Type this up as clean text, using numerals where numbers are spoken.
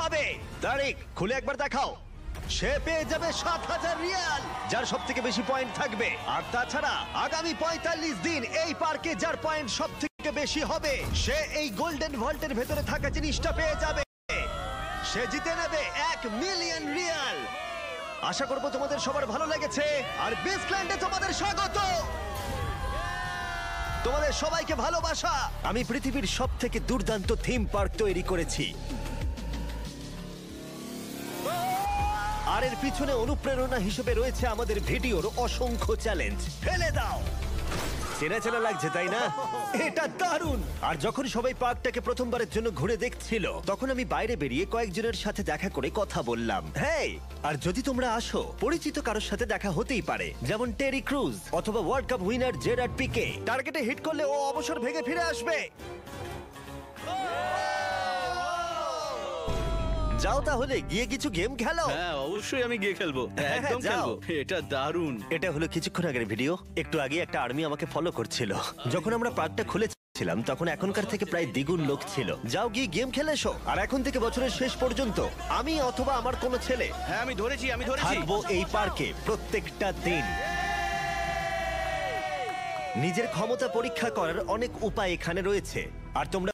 পাবে। তারিক খুলে একবার দেখাও। সে পেয়ে যাবে 7,000 রিয়াল, যার সব থেকে বেশি পয়েন্ট থাকবে। আর তাছাড়া আগামী 45 দিন এই পার্কে যার পয়েন্ট সব থেকে বেশি হবে, সে এই গোল্ডেন ভল্টের ভেতরে থাকা জিনিসটা পেয়ে যাবে। সে জিতে নেবে 1 মিলিয়ন রিয়াল। আশা করবো তোমাদের সবার ভালো লেগেছে। আর বিচল্যান্ডে তোমাদের স্বাগত। তোমাদের সবাইকে ভালোবাসা। আমি পৃথিবীর সব থেকে দুর্দান্ত থিম পার্ক তৈরি করেছি, আর এর পিছনে অনুপ্রেরণা হিসেবে রয়েছে আমাদের ভিডিওর অসংখ্য চ্যালেঞ্জ। ফেলে দাও। চেনা চেনা লাগছে তাই না? এটা দারুণ। আর যখন সবাই পার্কটাকে প্রথমবারের জন্য ঘুরে দেখছিল, তখন আমি বাইরে বেরিয়ে কয়েকজনের সাথে দেখা করে কথা বললাম। হেই, আর যদি তোমরা আসো, পরিচিত কারোর সাথে দেখা হতেই পারে, যেমন টেরি ক্রুজ অথবা world cup winner Gerard Pique. টার্গেটে হিট করলে ও অবসর ভেঙে ফিরে আসবে। যাও তাহলে গিয়ে কিছু গেম খেলো। হ্যাঁ, অবশ্যই আমি গিয়ে খেলবো, একদম যাও। খেলবো। এটা দারুণ। এটা হলো কিছুক্ষণ আগের ভিডিও। একটু আগে একটা আর্মি আমাকে ফলো করছিল। যখন আমরা পার্কটা খুলেছিলাম তখন এখনকার থেকে প্রায় দ্বিগুণ লোক ছিল। যাও গিয়ে গেম খেলে এসো। আর এখন থেকে বছরের শেষ পর্যন্ত আমি অথবা আমার কোনো ছেলে হ্যাঁ, আমি ধরেছি। থাকবো এই পার্কে প্রত্যেকটা দিন। নিজের ক্ষমতা পরীক্ষা করার অনেক উপায় এখানে রয়েছে, আর তোমরা